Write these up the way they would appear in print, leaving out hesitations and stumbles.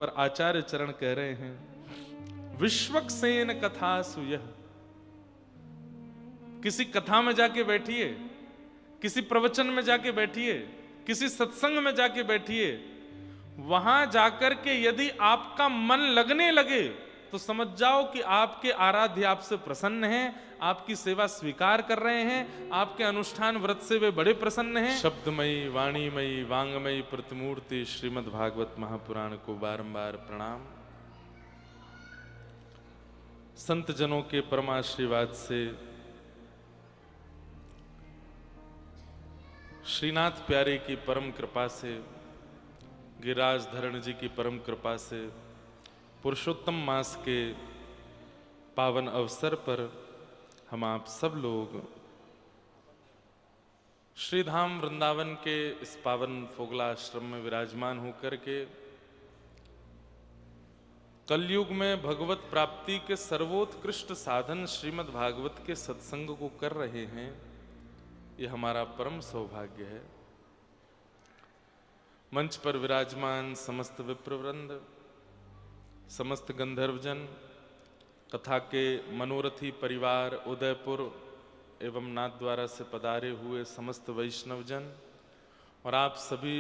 पर आचार्य चरण कह रहे हैं विश्वक्सेन कथा सुयह। किसी कथा में जाके बैठिए, किसी प्रवचन में जाके बैठिए, किसी सत्संग में जाके बैठिए, वहां जाकर के यदि आपका मन लगने लगे तो समझ जाओ कि आपके आराध्य आपसे प्रसन्न हैं, आपकी सेवा स्वीकार कर रहे हैं, आपके अनुष्ठान व्रत से वे बड़े प्रसन्न हैं। शब्दमयी वाणीमयी वांगमयी प्रतिमूर्ति श्रीमद् भागवत महापुराण को बारंबार प्रणाम। संत जनों के परमाशीर्वाद से, श्रीनाथ प्यारे की परम कृपा से, गिरिराज धरण जी की परम कृपा से, पुरुषोत्तम मास के पावन अवसर पर हम आप सब लोग श्रीधाम वृंदावन के इस पावन फोगला आश्रम में विराजमान होकर के कलयुग में भगवत प्राप्ति के सर्वोत्कृष्ट साधन श्रीमद् भागवत के सत्संग को कर रहे हैं। ये हमारा परम सौभाग्य है। मंच पर विराजमान समस्त विप्रवृंद, समस्त गंधर्वजन, कथा के मनोरथी परिवार, उदयपुर एवं नाथद्वारा से पधारे हुए समस्त वैष्णवजन और आप सभी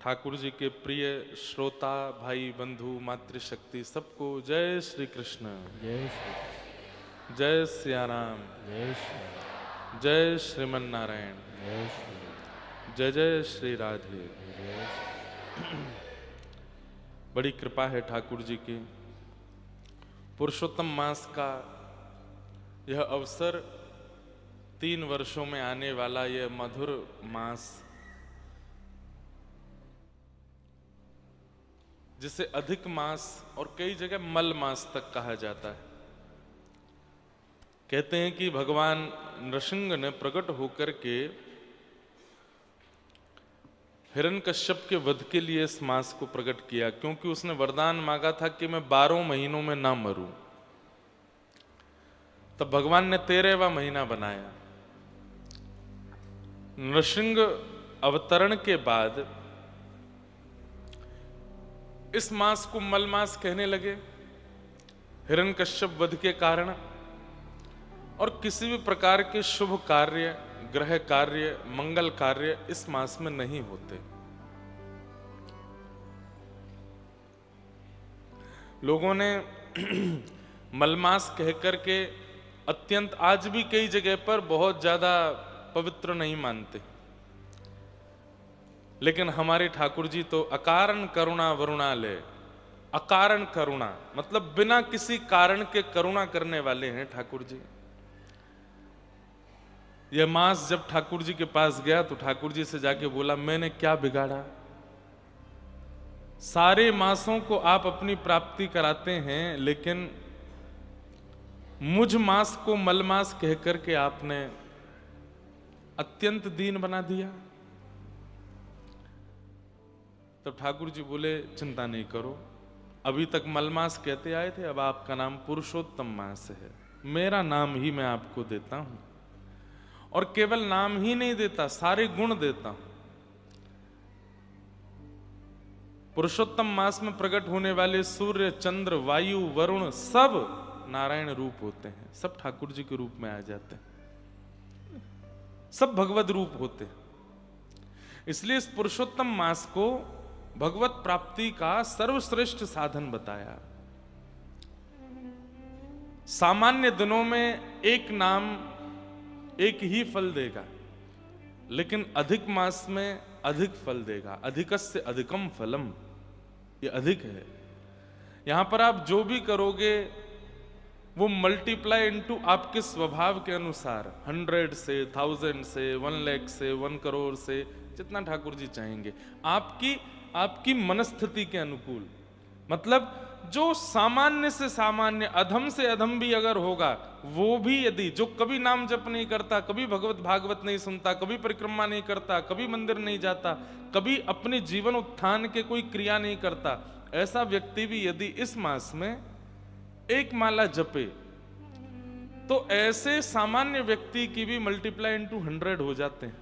ठाकुर जी के प्रिय श्रोता भाई बंधु मातृशक्ति, सबको जय श्री कृष्ण, जय श्री जय सियाराम, जय श्री जय श्रीमन नारायण, जय श्री जय जय श्री राधे। जय बड़ी कृपा है ठाकुर जी की। पुरुषोत्तम मास का यह अवसर, 3 वर्षों में आने वाला यह मधुर मास, जिसे अधिक मास और कई जगह मल मास तक कहा जाता है। कहते हैं कि भगवान नृसिंह ने प्रकट होकर के हिरण्यकश्यप के वध के लिए इस मास को प्रकट किया, क्योंकि उसने वरदान मांगा था कि मैं 12 महीनों में ना मरूं। तब भगवान ने 13वां महीना बनाया। नृसिंह अवतरण के बाद इस मास को मल मास कहने लगे, हिरण्यकश्यप वध के कारण। और किसी भी प्रकार के शुभ कार्य, ग्रह कार्य, मंगल कार्य इस मास में नहीं होते। लोगों ने मलमास कहकर के अत्यंत, आज भी कई जगह पर बहुत ज्यादा पवित्र नहीं मानते, लेकिन हमारे ठाकुर जी तो अकारण करुणा वरुणालय, अकारण करुणा मतलब बिना किसी कारण के करुणा करने वाले हैं ठाकुर जी। यह मास जब ठाकुर जी के पास गया तो ठाकुर जी से जाके बोला, मैंने क्या बिगाड़ा? सारे मासों को आप अपनी प्राप्ति कराते हैं, लेकिन मुझ मास को मलमास कहकर के आपने अत्यंत दीन बना दिया। तब ठाकुर जी बोले, चिंता नहीं करो, अभी तक मलमास कहते आए थे, अब आपका नाम पुरुषोत्तम मास है। मेरा नाम ही मैं आपको देता हूं, और केवल नाम ही नहीं देता, सारे गुण देता हूं। पुरुषोत्तम मास में प्रकट होने वाले सूर्य, चंद्र, वायु, वरुण सब नारायण रूप होते हैं, सब ठाकुर जी के रूप में आ जाते हैं, सब भगवत रूप होते हैं। इसलिए इस पुरुषोत्तम मास को भगवत प्राप्ति का सर्वश्रेष्ठ साधन बताया। सामान्य दिनों में एक नाम एक ही फल देगा, लेकिन अधिक मास में अधिक फल देगा। अधिकस्य अधिकम फलम, ये अधिक है। यहां पर आप जो भी करोगे वो मल्टीप्लाई इनटू आपके स्वभाव के अनुसार, 100 से, 1000 से, 1 लाख से, 1 करोड़ से, जितना ठाकुर जी चाहेंगे, आपकी मनस्थिति के अनुकूल। मतलब जो सामान्य से सामान्य, अधम से अधम भी अगर होगा, वो भी यदि, जो कभी नाम जप नहीं करता, कभी भगवत भागवत नहीं सुनता, कभी परिक्रमा नहीं करता, कभी मंदिर नहीं जाता, कभी अपने जीवन उत्थान के कोई क्रिया नहीं करता, ऐसा व्यक्ति भी यदि इस मास में एक माला जपे, तो ऐसे सामान्य व्यक्ति की भी मल्टीप्लाई इनटू 100 हो जाते हैं,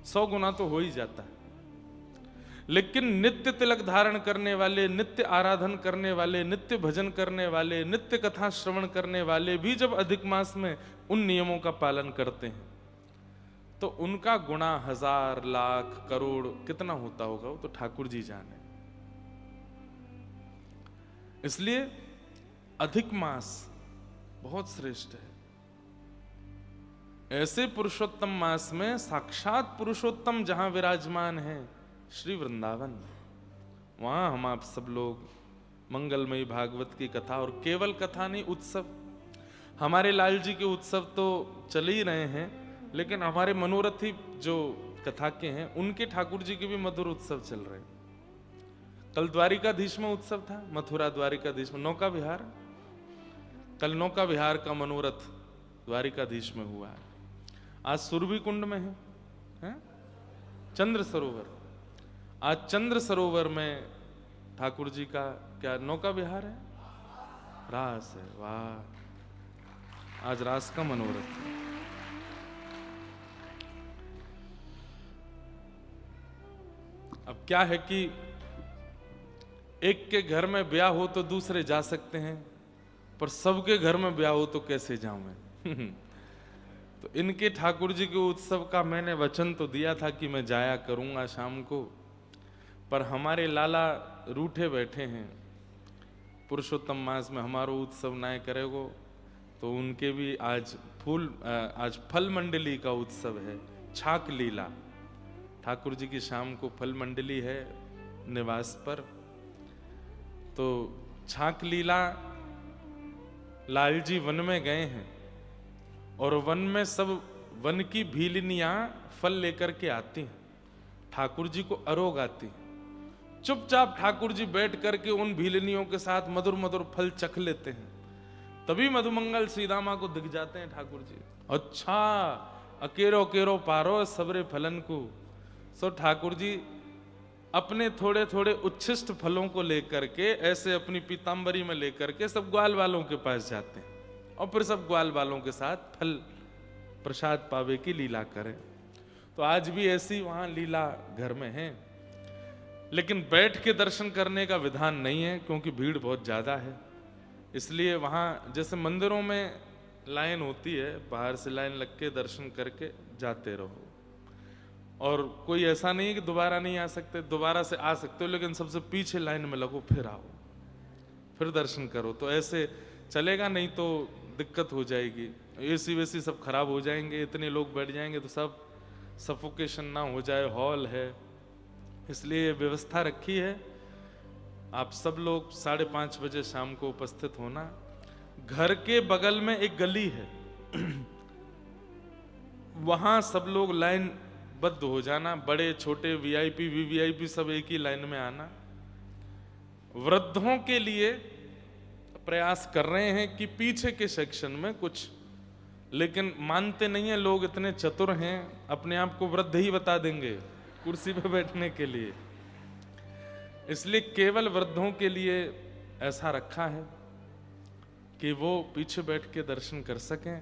100 गुना तो हो ही जाता है। लेकिन नित्य तिलक धारण करने वाले, नित्य आराधन करने वाले, नित्य भजन करने वाले, नित्य कथा श्रवण करने वाले भी जब अधिक मास में उन नियमों का पालन करते हैं तो उनका गुणा 1000 लाख करोड़ कितना होता होगा वो तो ठाकुर जी जाने। इसलिए अधिक मास बहुत श्रेष्ठ है। ऐसे पुरुषोत्तम मास में साक्षात पुरुषोत्तम जहां विराजमान है श्री वृंदावन, वहां हम आप सब लोग मंगलमयी भागवत की कथा, और केवल कथा नहीं, उत्सव। हमारे लाल जी के उत्सव तो चल ही रहे हैं, लेकिन हमारे मनोरथी जो कथा के हैं उनके ठाकुर जी के भी मधुर उत्सव चल रहे हैं। कल द्वारिकाधीश में उत्सव था, मथुरा द्वारिकाधीश में नौका विहार। कल नौका विहार का मनोरथ द्वारिकाधीश में हुआ है। आज सुरभि कुंड में है? चंद्र सरोवर। आज चंद्र सरोवर में ठाकुर जी का क्या नौका विहार है, रास है। वाह, आज रास का मनोरथ है। अब क्या है कि एक के घर में ब्याह हो तो दूसरे जा सकते हैं, पर सबके घर में ब्याह हो तो कैसे जाऊं मैं? तो इनके ठाकुर जी के उत्सव का मैंने वचन तो दिया था कि मैं जाया करूंगा शाम को, पर हमारे लाला रूठे बैठे हैं। पुरुषोत्तम मास में हमारो उत्सव ना करेगो, तो उनके भी आज फल मंडली का उत्सव है, छाक लीला। ठाकुर जी की शाम को फल मंडली है निवास पर, तो छाक लीला, लाल जी वन में गए हैं और वन में सब वन की भीलनियां फल लेकर के आती हैं, ठाकुर जी को अरोग आती हैं। चुपचाप ठाकुर जी बैठ करके उन भीलनियों के साथ मधुर मधुर फल चख लेते हैं। तभी मधुमंगल सीदामा को दिख जाते हैं ठाकुर जी। अच्छा, अकेरो केरो पारो सबरे फलन को। सो ठाकुर जी अपने थोड़े थोड़े उच्छिष्ट फलों को लेकर के ऐसे अपनी पीताम्बरी में लेकर के सब ग्वाल वालों के पास जाते हैं और फिर सब ग्वाल वालों के साथ फल प्रसाद पावे की लीला करें। तो आज भी ऐसी वहां लीला घर में है, लेकिन बैठ के दर्शन करने का विधान नहीं है क्योंकि भीड़ बहुत ज्यादा है। इसलिए वहां जैसे मंदिरों में लाइन होती है, बाहर से लाइन लग के दर्शन करके जाते रहो, और कोई ऐसा नहीं है कि दोबारा नहीं आ सकते, दोबारा से आ सकते हो, लेकिन सबसे पीछे लाइन में लगो, फिर आओ, फिर दर्शन करो। तो ऐसे चलेगा नहीं तो दिक्कत हो जाएगी, एसी वेसी सब खराब हो जाएंगे, इतने लोग बैठ जाएंगे तो सब सफोकेशन ना हो जाए, हॉल है। इसलिए व्यवस्था रखी है, आप सब लोग 5:30 बजे शाम को उपस्थित होना। घर के बगल में एक गली है, वहां सब लोग लाइन बद्ध हो जाना, बड़े छोटे वीआईपी वीवीआईपी सब एक ही लाइन में आना। वृद्धों के लिए प्रयास कर रहे हैं कि पीछे के सेक्शन में कुछ, लेकिन मानते नहीं है लोग, इतने चतुर हैं, अपने आप को वृद्ध ही बता देंगे कुर्सी पे बैठने के लिए। इसलिए केवल वृद्धों के लिए ऐसा रखा है कि वो पीछे बैठ के दर्शन कर सकें,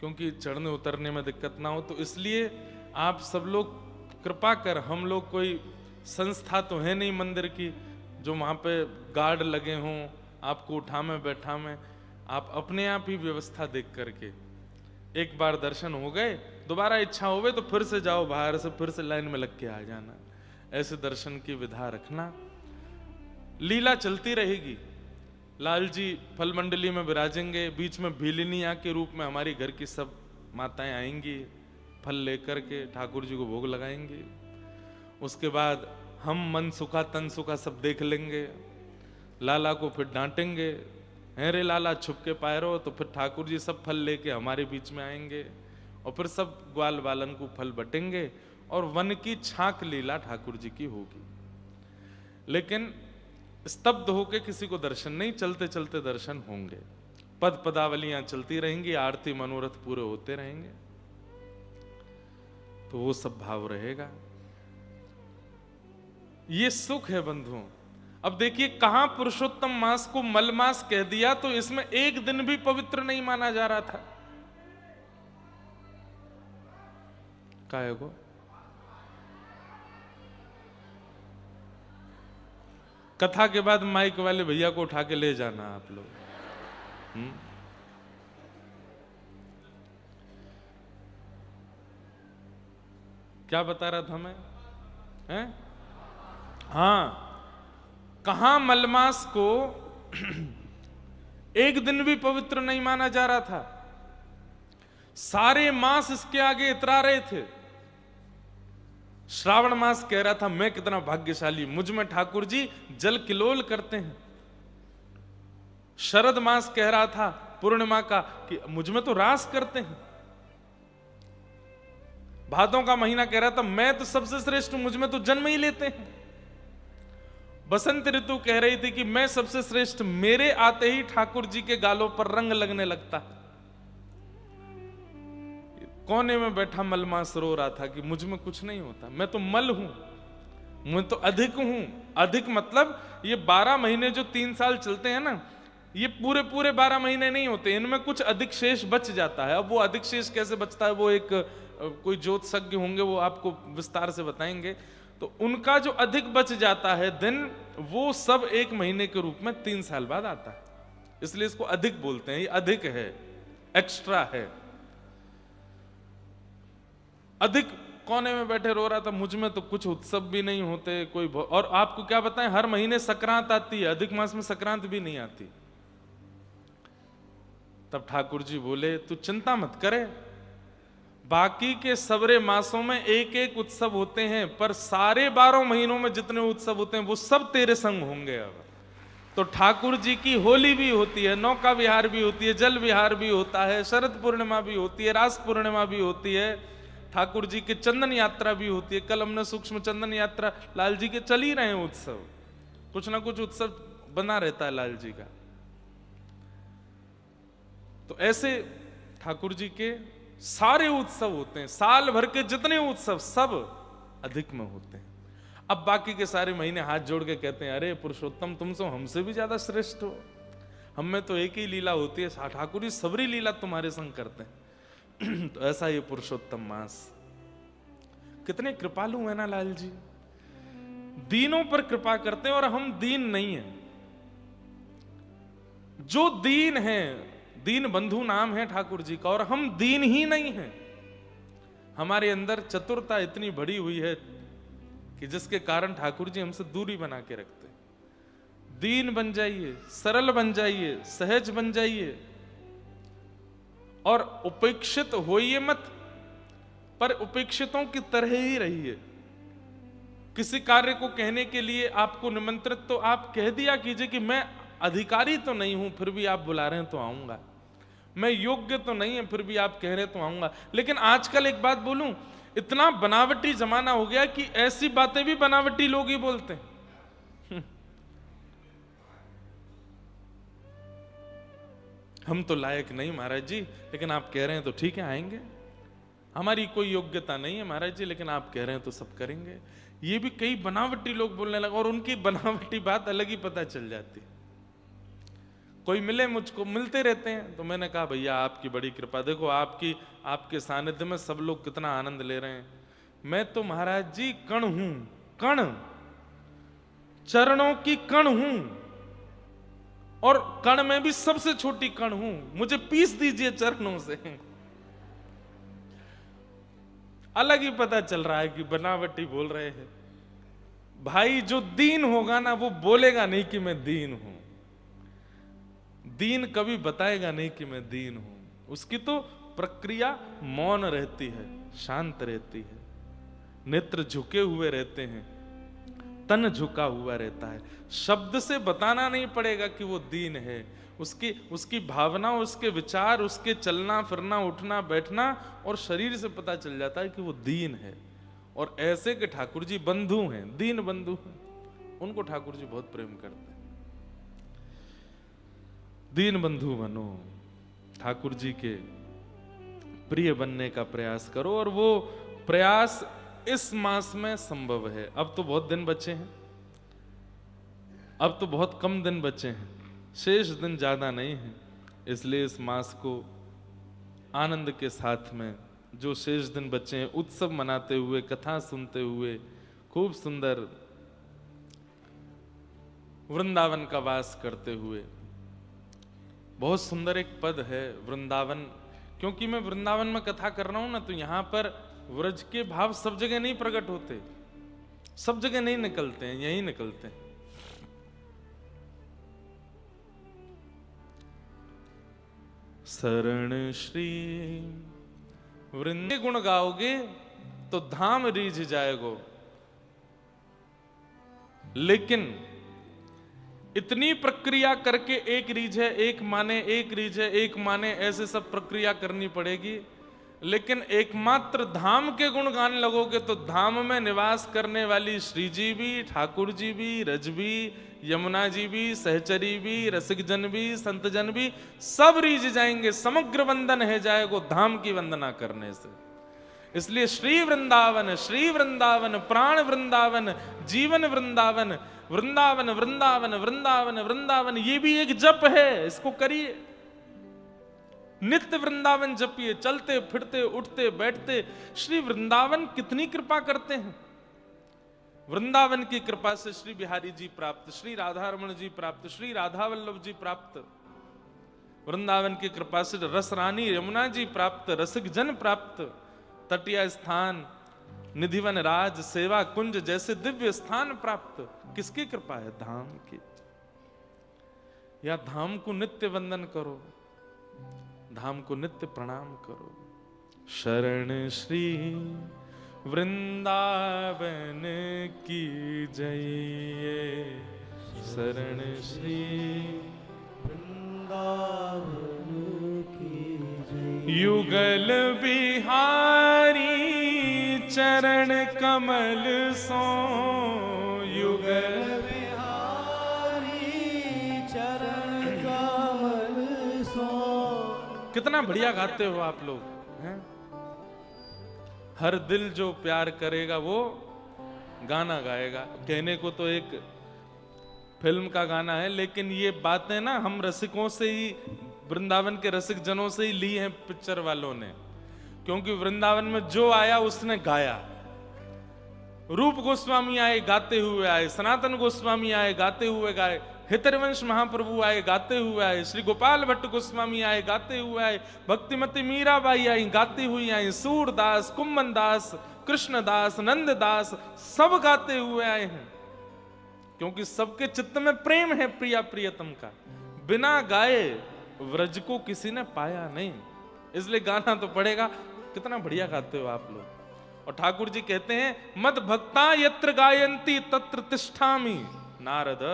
क्योंकि चढ़ने उतरने में दिक्कत ना हो। तो इसलिए आप सब लोग कृपा कर, हम लोग कोई संस्था तो है नहीं मंदिर की जो वहाँ पे गार्ड लगे हों, आपको उठा में बैठा में, आप अपने आप ही व्यवस्था देख करके एक बार दर्शन हो गए, दोबारा इच्छा होवे तो फिर से जाओ, बाहर से फिर से लाइन में लग के आ जाना। ऐसे दर्शन की विधा रखना। लीला चलती रहेगी, लाल जी फल मंडली में विराजेंगे, बीच में भीलिनिया के रूप में हमारी घर की सब माताएं आएंगी, फल लेकर के ठाकुर जी को भोग लगाएंगे। उसके बाद हम मन सुखा तन सुखा सब देख लेंगे, लाला को फिर डांटेंगे, हैं रे लाला छुप के पाए रहो, तो फिर ठाकुर जी सब फल लेके हमारे बीच में आएंगे और फिर सब ग्वाल बालन को फल बटेंगे और वन की छाक लीला ठाकुर जी की होगी। लेकिन स्तब्ध होके किसी को दर्शन नहीं, चलते चलते दर्शन होंगे, पद पदावलियां चलती रहेंगी, आरती मनोरथ पूरे होते रहेंगे, तो वो सब भाव रहेगा। ये सुख है बंधुओं। अब देखिए कहां पुरुषोत्तम मास को मलमास कह दिया, तो इसमें एक दिन भी पवित्र नहीं माना जा रहा था। काहे को? कथा के बाद माइक वाले भैया को उठा के ले जाना आप लोग। क्या बता रहा था मैं? हैं? हाँ, कहां मलमास को एक दिन भी पवित्र नहीं माना जा रहा था, सारे मास इसके आगे इतरा रहे थे। श्रावण मास कह रहा था मैं कितना भाग्यशाली, मुझ में ठाकुर जी जल किलोल करते हैं। शरद मास कह रहा था पूर्णिमा का कि मुझ में तो रास करते हैं। भादों का महीना कह रहा था मैं तो सबसे श्रेष्ठ हूं, मुझ में तो जन्म ही लेते हैं। बसंत ऋतु कह रही थी कि मैं सबसे श्रेष्ठ, मेरे आते ही ठाकुर जी के गालों पर रंग लगने लगता है। कोने में बैठा मलमास रो रहा था कि मुझ में कुछ नहीं होता, मैं तो मल हूं, मैं तो अधिक हूं। अधिक मतलब ये 12 महीने जो 3 साल चलते हैं ना, ये पूरे पूरे 12 महीने नहीं होते, इनमें कुछ अधिक शेष बच जाता है। अब वो अधिक शेष कैसे बचता है वो एक कोई ज्योतिषज्ञ होंगे, वो आपको विस्तार से बताएंगे। तो उनका जो अधिक बच जाता है दिन, वो सब 1 महीने के रूप में 3 साल बाद आता है, इसलिए इसको अधिक बोलते हैं। ये अधिक है, एक्स्ट्रा है। अधिक कोने में बैठे रो रहा था मुझ में तो कुछ उत्सव भी नहीं होते कोई। और आपको क्या बताएं, हर महीने संक्रांत आती है, अधिक मास में संक्रांत भी नहीं आती। तब ठाकुर जी बोले तू चिंता मत करे, बाकी के सबरे मासों में एक एक उत्सव होते हैं, पर सारे 12 महीनों में जितने उत्सव होते हैं वो सब तेरे संग होंगे। अब तो ठाकुर जी की होली भी होती है, नौका विहार भी होती है, जल विहार भी होता है, शरद पूर्णिमा भी होती है, रास पूर्णिमा भी होती है, ठाकुर जी की चंदन यात्रा भी होती है। कल हमने सूक्ष्म चंदन यात्रा, लाल जी के चल ही रहे हैं उत्सव, कुछ ना कुछ उत्सव बना रहता है लाल जी का। तो ऐसे ठाकुर जी के सारे उत्सव होते हैं, साल भर के जितने उत्सव सब अधिक में होते हैं। अब बाकी के सारे महीने हाथ जोड़ के कहते हैं अरे पुरुषोत्तम तुम तो हमसे भी ज्यादा श्रेष्ठ हो, हम में तो एक ही लीला होती है, ठाकुर जी सबरी लीला तुम्हारे संग करते हैं। तो ऐसा ये पुरुषोत्तम मास, कितने कृपालु है ना लाल जी, दीनों पर कृपा करते हैं और हम दीन नहीं हैं। जो दीन है, दीन बंधु नाम है ठाकुर जी का, और हम दीन ही नहीं हैं। हमारे अंदर चतुरता इतनी बड़ी हुई है कि जिसके कारण ठाकुर जी हमसे दूरी बना के रखते हैं। दीन बन जाइए, सरल बन जाइए, सहज बन जाइए और उपेक्षित होइए मत, पर उपेक्षितों की तरह ही रहिए। किसी कार्य को कहने के लिए आपको निमंत्रित तो आप कह दिया कीजिए कि मैं अधिकारी तो नहीं हूं फिर भी आप बुला रहे हैं तो आऊंगा, मैं योग्य तो नहीं है फिर भी आप कह रहे तो आऊंगा। लेकिन आजकल एक बात बोलूं, इतना बनावटी जमाना हो गया कि ऐसी बातें भी बनावटी लोग ही बोलते हैं। हम तो लायक नहीं महाराज जी, लेकिन आप कह रहे हैं तो ठीक है आएंगे, हमारी कोई योग्यता नहीं है महाराज जी, लेकिन आप कह रहे हैं तो सब करेंगे। ये भी कई बनावटी लोग बोलने लगे और उनकी बनावटी बात अलग ही पता चल जाती। कोई मिले, मुझको मिलते रहते हैं, तो मैंने कहा भैया आपकी बड़ी कृपा, देखो आपके सानिध्य में सब लोग कितना आनंद ले रहे हैं। मैं तो महाराज जी कण हूं, कण, चरणों की कण हूं, और कण में भी सबसे छोटी कण हूं, मुझे पीस दीजिए चरणों से। अलग ही पता चल रहा है कि बनावटी बोल रहे हैं। भाई जो दीन होगा ना वो बोलेगा नहीं कि मैं दीन हूं, दीन कभी बताएगा नहीं कि मैं दीन हूं, उसकी तो प्रक्रिया मौन रहती है, शांत रहती है, नेत्र झुके हुए रहते हैं, तन झुका हुआ रहता है। शब्द से बताना नहीं पड़ेगा कि वो दीन है, उसकी भावना, उसके विचार, उसके चलना फिरना, उठना बैठना और शरीर से पता चल जाता है कि वो दीन है। और ऐसे के ठाकुर जी बंधु हैं, दीन बंधु हैं, उनको ठाकुर जी बहुत प्रेम करते हैं। दीन बंधु बनो, ठाकुर जी के प्रिय बनने का प्रयास करो, और वो प्रयास इस मास में संभव है। अब तो बहुत दिन बचे हैं, अब तो बहुत कम दिन बचे हैं, शेष दिन ज्यादा नहीं है, इसलिए इस मास को आनंद के साथ में जो शेष दिन बचे हैं उत्सव मनाते हुए, कथा सुनते हुए, खूब सुंदर वृंदावन का वास करते हुए। बहुत सुंदर एक पद है वृंदावन, क्योंकि मैं वृंदावन में कथा कर रहा हूं ना, तो यहां पर व्रज के भाव सब जगह नहीं प्रकट होते, सब जगह नहीं निकलते हैं, यही निकलते हैं। शरण श्री वृंदे गुण गाओगे तो धाम रीझ जाएगो, लेकिन इतनी प्रक्रिया करके एक रीझ है, एक माने, एक रीझ है, एक माने, ऐसे सब प्रक्रिया करनी पड़ेगी। लेकिन एकमात्र धाम के गुण गाने लगोगे तो धाम में निवास करने वाली श्री जी भी, ठाकुर जी भी, रज भी, यमुना जी भी, सहचरी भी, रसिक जन भी, संत जन भी, सब रीझ जाएंगे। समग्र वंदन है जाएगो धाम की वंदना करने से। इसलिए श्री वृंदावन, श्री वृंदावन, प्राण वृंदावन, जीवन वृंदावन, वृंदावन वृंदावन वृंदावन वृंदावन, ये भी एक जप है, इसको करिए। नित्य वृंदावन जपिए, चलते फिरते उठते बैठते। श्री वृंदावन कितनी कृपा करते हैं। वृंदावन की कृपा से श्री बिहारी जी प्राप्त, श्री राधारमण जी प्राप्त, श्री राधा वल्लभ जी प्राप्त। वृंदावन की कृपा से रस रानी यमुना जी प्राप्त, रसिक जन प्राप्त, तटीय स्थान, निधिवन राज, सेवा कुंज जैसे दिव्य स्थान प्राप्त। किसकी कृपा है? धाम की। या धाम को नित्य वंदन करो, धाम को नित्य प्रणाम करो। शरण श्री वृंदावन की जय, शरण श्री वृंदावन की जय। युगल बिहारी चरण कमल सो, युगल बिहारी चरण कमल सो। कितना बढ़िया गाते हो आप लोग हैं। हर दिल जो प्यार करेगा वो गाना गाएगा। कहने को तो एक फिल्म का गाना है, लेकिन ये बातें ना हम रसिकों से ही, वृंदावन के रसिक जनों से ही ली हैं पिक्चर वालों ने। क्योंकि वृंदावन में जो आया उसने गाया। रूप गोस्वामी आए गाते हुए आए, सनातन गोस्वामी आए गाते हुए गाए, हितरवंश महाप्रभु आए गाते हुए आए, श्री गोपाल भट्ट गोस्वामी आए गाते हुए आए, भक्तिमती मीराबाई आई गाती हुई आई, सूरदास, कुम्मन दास, कृष्णदास, नंददास, सब गाते हुए आए हैं। क्योंकि सबके चित्त में प्रेम है प्रिया प्रियतम का। बिना गाए व्रज को किसी ने पाया नहीं, इसलिए गाना तो पड़ेगा। कितना बढ़िया गाते हो आप लोग। और ठाकुर जी कहते हैं, मद भक्ता यत्र गायंती तत्र तिष्ठामि। नारद,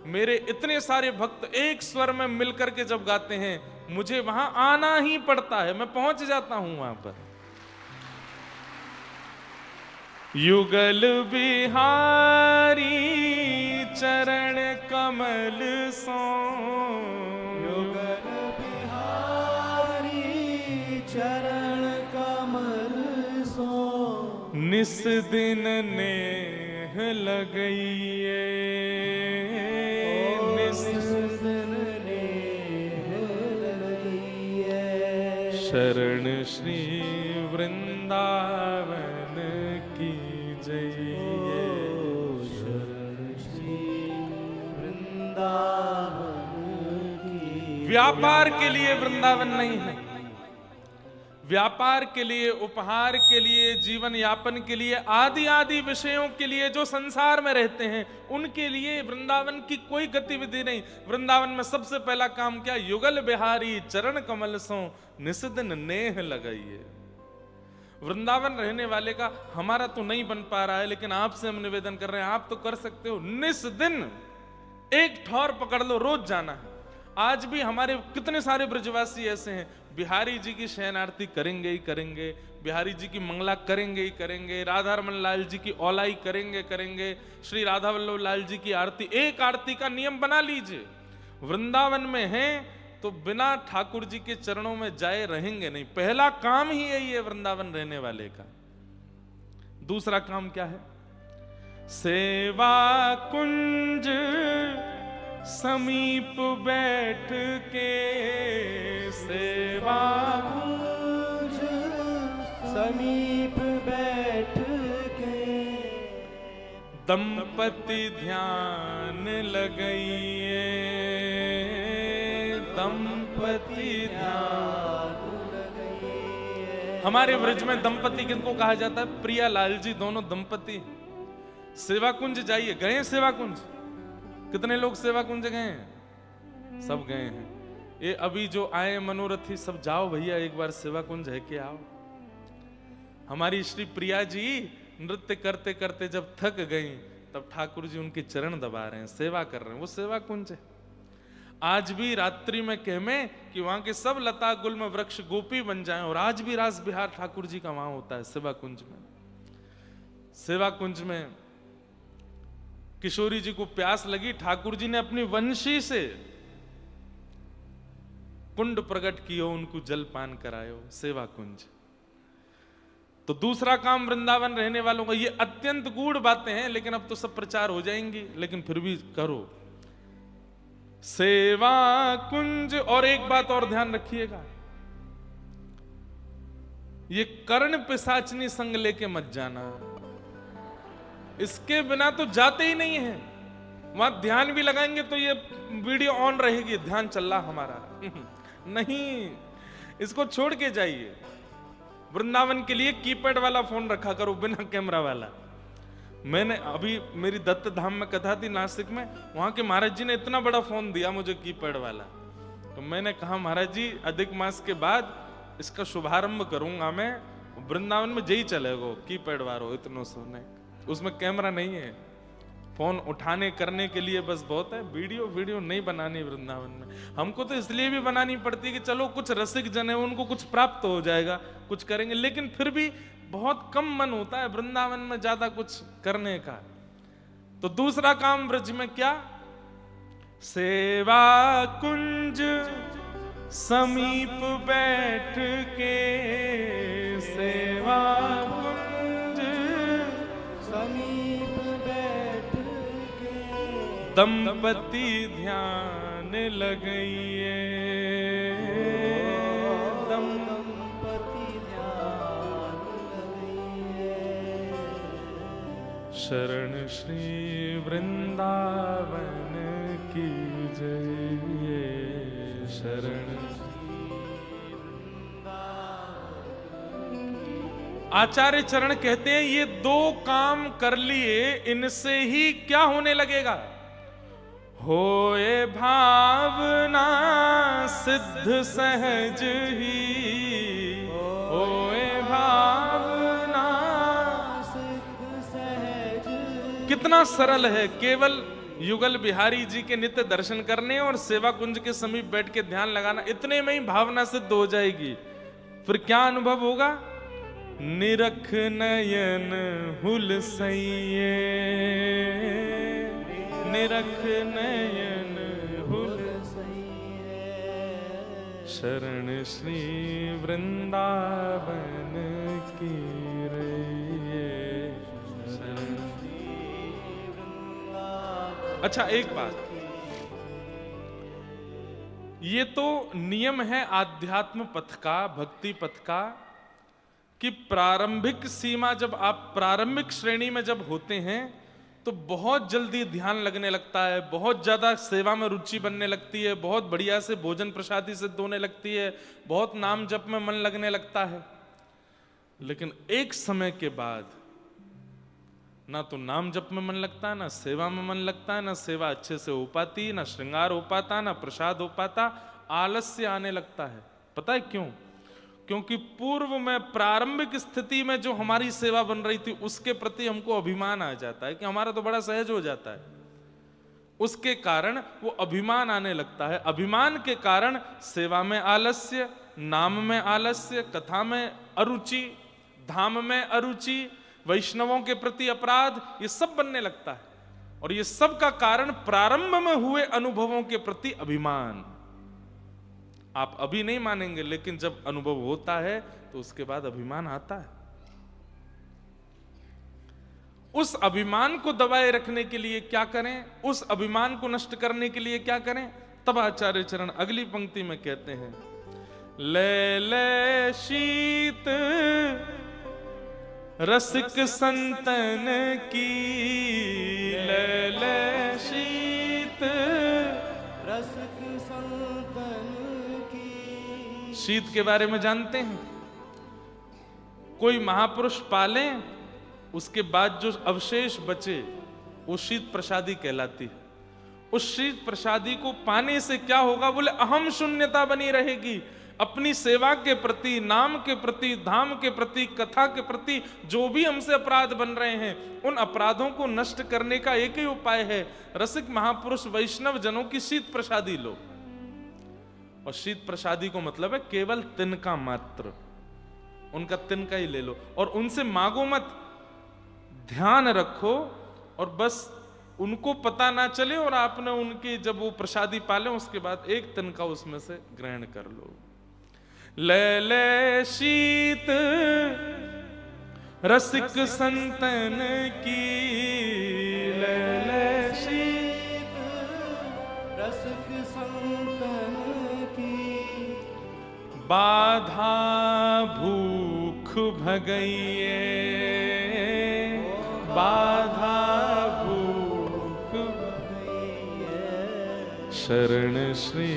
मेरे इतने सारे भक्त एक स्वर में मिलकर के जब गाते हैं, मुझे वहां आना ही पड़ता है, मैं पहुंच जाता हूं वहां पर। युगल बिहारी चरण कमल सो, युगल बिहारी चरण कमल सो। निस दिन नेह लगइए, निस दिन नेह लगइए। शरण श्री वृंदावन की जय, शरण श्री वृंदावन की। व्यापार के लिए वृंदावन नहीं है। व्यापार के लिए, उपहार के लिए, जीवन यापन के लिए, आदि आदि विषयों के लिए जो संसार में रहते हैं, उनके लिए वृंदावन की कोई गतिविधि नहीं। वृंदावन में सबसे पहला काम क्या? युगल बिहारी चरण कमल सो, निस्दिन नेह लगाइए। वृंदावन रहने वाले का हमारा तो नहीं बन पा रहा है, लेकिन आपसे हम निवेदन कर रहे हैं, आप तो कर सकते हो। निस दिन एक ठौर पकड़ लो, रोज जाना है। आज भी हमारे कितने सारे ब्रजवासी ऐसे हैं, बिहारी जी की शयन आरती करेंगे ही करेंगे, बिहारी जी की मंगला करेंगे ही करेंगे, राधा रमन लाल जी की औलाई करेंगे करेंगे, श्री राधा वल्लभ लाल जी की आरती, एक आरती का नियम बना लीजिए। वृंदावन में हैं तो बिना ठाकुर जी के चरणों में जाए रहेंगे नहीं। पहला काम ही यही है वृंदावन रहने वाले का। दूसरा काम क्या है? सेवा कुंज समीप बैठ के, सेवा कुंज समीप बैठ के। दंपति ध्यान लगइए, दंपति ध्यान। हमारे ब्रज में दंपति किनको कहा जाता है? प्रिया लाल जी दोनों दंपति। सेवा कुंज जाइए, गए हैं सेवा कुंज? कितने लोग सेवा कुंज गए हैं? सब गए हैं। ये अभी जो आए मनोरथी सब जाओ भैया, एक बार सेवा कुंज है के आओ। हमारी श्री प्रिया जी नृत्य करते करते जब थक गई, तब ठाकुर जी उनके चरण दबा रहे हैं, सेवा कर रहे हैं। वो सेवा कुंज है। आज भी रात्रि में कहमे कि वहां के सब लता गुल्म वृक्ष गोपी बन जाएं, और आज भी रास बिहार ठाकुर जी का वहां होता है सेवा कुंज में। सेवा कुंज में किशोरी जी को प्यास लगी, ठाकुर जी ने अपनी वंशी से कुंड प्रकट कियो, उनको जलपान करायो। सेवा कुंज। तो दूसरा काम वृंदावन रहने वालों का, ये अत्यंत गूढ़ बातें हैं, लेकिन अब तो सब प्रचार हो जाएंगी, लेकिन फिर भी करो सेवा कुंज। और एक बात और ध्यान रखिएगा, ये कर्ण पिशाचनी संग लेके मत जाना, इसके बिना तो जाते ही नहीं है। वहां ध्यान भी लगाएंगे तो ये वीडियो ऑन रहेगी, ध्यान चल रहा हमारा नहीं, इसको छोड़ के जाइए। वृंदावन के लिए कीपैड वाला फोन रखा करो, बिना कैमरा वाला। मैंने अभी मेरी दत्त धाम में कथा थी नासिक में, वहां के महाराज जी ने इतना बड़ा फोन दिया मुझे कीपैड वाला। तो मैंने कहा महाराज जी अधिक मास के बाद इसका शुभारंभ करूंगा मैं, वृंदावन में यही चलेगा कीपैड वालो, इतनो सोने, उसमें कैमरा नहीं है, फोन उठाने करने के लिए बस बहुत है। वीडियो नहीं बनानी वृंदावन में। हमको तो इसलिए भी बनानी पड़ती है कि चलो कुछ रसिक जन है उनको कुछ प्राप्त हो जाएगा, कुछ करेंगे, लेकिन फिर भी बहुत कम मन होता है वृंदावन में ज्यादा कुछ करने का। तो दूसरा काम ब्रज में क्या? सेवा कुंज समीप बैठ के, सेवा कुंज समीप बैठ के, दंपति ध्यान लगइए, दंपति ध्यान लगइए। शरण श्री वृंदावन की जय, शरण। आचार्य चरण कहते हैं ये दो काम कर लिए, इनसे ही क्या होने लगेगा? होए भावना सिद्ध सहज ही, होए भावना सिद्ध सहज। कितना सरल है, केवल युगल बिहारी जी के नित्य दर्शन करने और सेवा कुंज के समीप बैठ के ध्यान लगाना, इतने में ही भावना सिद्ध हो जाएगी। फिर क्या अनुभव होगा? निरख नयन हुलसइए, निरख नयन हुलसइए, शरण श्री वृंदावन की रइए, शरण। अच्छा एक बात, ये तो नियम है आध्यात्म पथ का, भक्ति पथ का, कि प्रारंभिक सीमा जब आप प्रारंभिक श्रेणी में जब होते हैं तो बहुत जल्दी ध्यान लगने लगता है, बहुत ज्यादा सेवा में रुचि बनने लगती है, बहुत बढ़िया से भोजन प्रसादी सिद्ध होने लगती है, बहुत नाम जप में मन लगने लगता है। लेकिन एक समय के बाद ना तो नाम जप में मन लगता है, ना सेवा में मन लगता है, ना सेवा अच्छे से हो पाती, ना श्रृंगार हो पाता, ना प्रसाद हो पाता, आलस्य आने लगता है। पता है क्यों? क्योंकि पूर्व में प्रारंभिक स्थिति में जो हमारी सेवा बन रही थी उसके प्रति हमको अभिमान आ जाता है कि हमारा तो बड़ा सहज हो जाता है, उसके कारण वो अभिमान आने लगता है। अभिमान के कारण सेवा में आलस्य, नाम में आलस्य, कथा में अरुचि, धाम में अरुचि, वैष्णवों के प्रति अपराध, ये सब बनने लगता है। और ये सब का कारण प्रारंभ में हुए अनुभवों के प्रति अभिमान। आप अभी नहीं मानेंगे, लेकिन जब अनुभव होता है तो उसके बाद अभिमान आता है। उस अभिमान को दबाए रखने के लिए क्या करें, उस अभिमान को नष्ट करने के लिए क्या करें? तब आचार्य चरण अगली पंक्ति में कहते हैं, ले ले शीत रसिक संतन की लैले शीत, रसिक संतन की। शीत के बारे में जानते हैं? कोई महापुरुष पाले, उसके बाद जो अवशेष बचे वो शीत प्रसादी कहलाती है। उस शीत प्रसादी को पाने से क्या होगा? बोले अहम शून्यता बनी रहेगी। अपनी सेवा के प्रति, नाम के प्रति, धाम के प्रति, कथा के प्रति जो भी हमसे अपराध बन रहे हैं, उन अपराधों को नष्ट करने का एक ही उपाय है, रसिक महापुरुष वैष्णव जनों की शीत प्रसादी लो। और शीत प्रसादी को मतलब है केवल तिनका मात्र, उनका तिनका ही ले लो और उनसे मांगो मत, ध्यान रखो और बस उनको पता ना चले और आपने उनकी जब वो प्रसादी पाले उसके बाद एक तिनका उसमें से ग्रहण कर लो। ले शीत रसिक संतन की, ले शीत रसिक संतन की। बाधा भूख भगइए, बाधा भूख भगइए, शरण श्री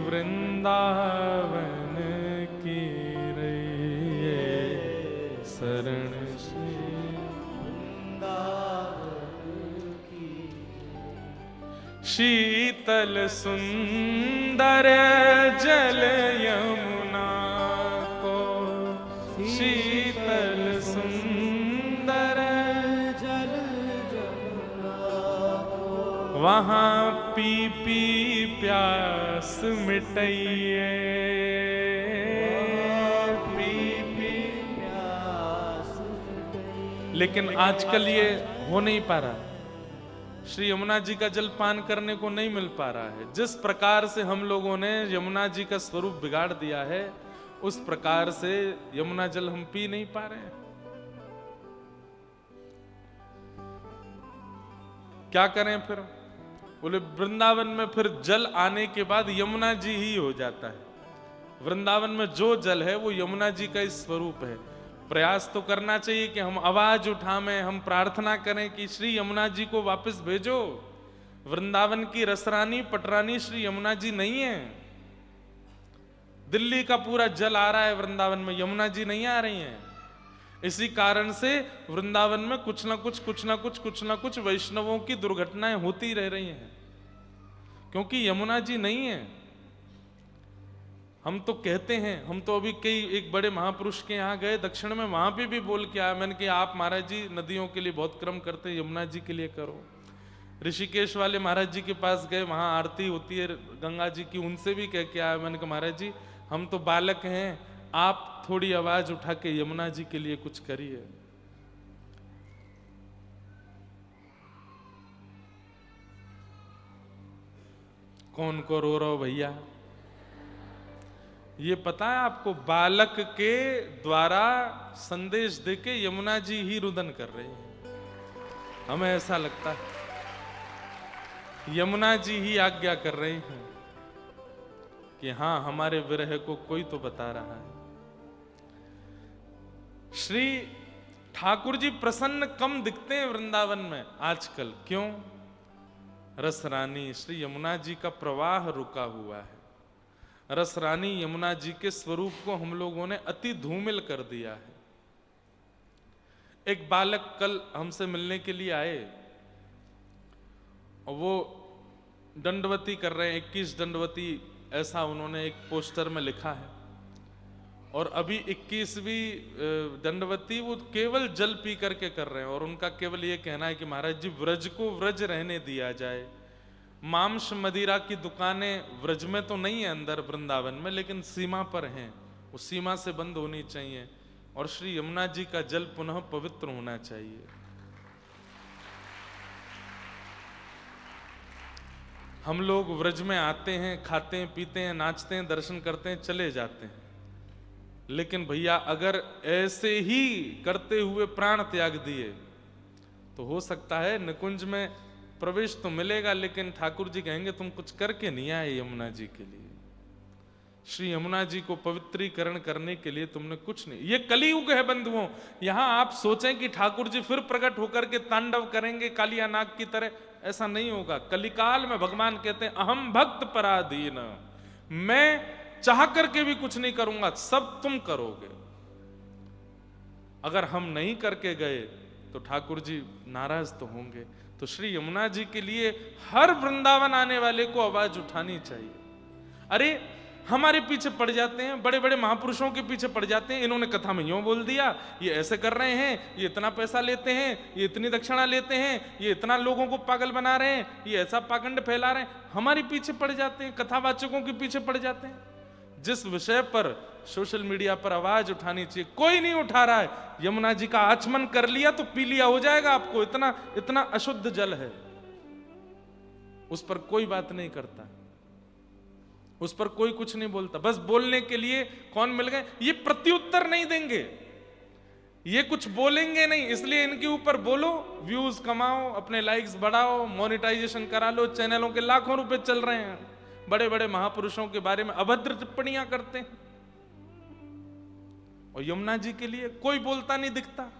वृंदावन की रहिए, शरण श्री वृंदावन की। शीतल सुंदर जल यमुना को, शीतल सुंदर जल यमुना को। वहाँ पी पी प्यास मिटाइए, पी पी प्यास मिटाइए। लेकिन आजकल ये हो नहीं पा रहा, श्री यमुना जी का जल पान करने को नहीं मिल पा रहा है। जिस प्रकार से हम लोगों ने यमुना जी का स्वरूप बिगाड़ दिया है, उस प्रकार से यमुना जल हम पी नहीं पा रहे हैं। क्या करें फिर? बोले वृंदावन में फिर जल आने के बाद यमुना जी ही हो जाता है। वृंदावन में जो जल है वो यमुना जी का ही स्वरूप है। प्रयास तो करना चाहिए कि हम आवाज उठाएं, हम प्रार्थना करें कि श्री यमुना जी को वापस भेजो। वृंदावन की रसरानी पटरानी श्री यमुना जी नहीं है। दिल्ली का पूरा जल आ रहा है वृंदावन में, यमुना जी नहीं आ रही हैं। इसी कारण से वृंदावन में कुछ ना कुछ वैष्णवों की दुर्घटनाएं होती रह रही हैं, क्योंकि यमुना जी नहीं है। हम तो कहते हैं, हम तो अभी एक बड़े महापुरुष के यहाँ गए दक्षिण में, वहां पे भी बोल के आया मैंने कि आप महाराज जी नदियों के लिए बहुत क्रम करते हैं, यमुना जी के लिए करो। ऋषिकेश वाले महाराज जी के पास गए, वहां आरती होती है गंगा जी की, उनसे भी कह के आया मैंने कहा महाराज जी हम तो बालक हैं, आप थोड़ी आवाज उठा के यमुना जी के लिए कुछ करिए। कौन को रो रहा हो भैया? ये पता है आपको, बालक के द्वारा संदेश देके यमुना जी ही रुदन कर रही है। हमें ऐसा लगता है यमुना जी ही आज्ञा कर रही हैं कि हाँ हमारे विरह को कोई तो बता रहा है। श्री ठाकुर जी प्रसन्न कम दिखते हैं वृंदावन में आजकल, क्यों? रस रानी श्री यमुना जी का प्रवाह रुका हुआ है। रस रानी यमुना जी के स्वरूप को हम लोगों ने अति धूमिल कर दिया है। एक बालक कल हमसे मिलने के लिए आए और वो दंडवती कर रहे हैं, 21 दंडवती ऐसा उन्होंने एक पोस्टर में लिखा है। और अभी 21वीं दंडवती वो केवल जल पी करके कर रहे हैं और उनका केवल ये कहना है कि महाराज जी व्रज को व्रज रहने दिया जाए। मांस मदिरा की दुकानें व्रज में तो नहीं है अंदर वृंदावन में, लेकिन सीमा पर हैं, उस सीमा से बंद होनी चाहिए और श्री यमुना जी का जल पुनः पवित्र होना चाहिए। हम लोग व्रज में आते हैं, खाते हैं, पीते हैं, नाचते हैं, दर्शन करते हैं, चले जाते हैं, लेकिन भैया अगर ऐसे ही करते हुए प्राण त्याग दिए तो हो सकता है निकुंज में प्रवेश तो मिलेगा, लेकिन ठाकुर जी कहेंगे तुम कुछ करके नहीं आए यमुना जी के लिए। श्री यमुना जी को पवित्रीकरण करने के लिए तुमने कुछ नहीं। ये कलियुग है बंधुओं। यहां आप सोचें कि ठाकुर जी फिर प्रकट होकर के तांडव करेंगे कालिया नाग की तरह, ऐसा नहीं होगा। कलिकाल में भगवान कहते हैं अहम भक्त पराधीन, मैं चाह करके भी कुछ नहीं करूंगा, सब तुम करोगे। अगर हम नहीं करके गए तो ठाकुर जी नाराज तो होंगे। तो श्री यमुना जी के लिए हर वृंदावन आने वाले को आवाज उठानी चाहिए। अरे हमारे पीछे पड़ जाते हैं, बड़े बड़े महापुरुषों के पीछे पड़ जाते हैं, इन्होंने कथा में यूं बोल दिया, ये ऐसे कर रहे हैं, ये इतना पैसा लेते हैं, ये इतनी दक्षिणा लेते हैं, ये इतना लोगों को पागल बना रहे हैं, ये ऐसा पाखंड फैला रहे हैं। हमारे पीछे पड़ जाते हैं, कथावाचकों के पीछे पड़ जाते हैं। जिस विषय पर सोशल मीडिया पर आवाज उठानी चाहिए कोई नहीं उठा रहा है। यमुना जी का आचमन कर लिया तो पी लिया हो जाएगा आपको, इतना इतना अशुद्ध जल है। उस पर कोई बात नहीं करता, उस पर कोई कुछ नहीं बोलता। बस बोलने के लिए कौन मिल गए, ये प्रत्युत्तर नहीं देंगे, ये कुछ बोलेंगे नहीं, इसलिए इनके ऊपर बोलो, व्यूज कमाओ, अपने लाइक्स बढ़ाओ, मोनेटाइजेशन करा लो। चैनलों के लाखों रुपए चल रहे हैं, बड़े बड़े महापुरुषों के बारे में अभद्र टिप्पणियां करते हैं, और यमुना जी के लिए कोई बोलता नहीं दिखता।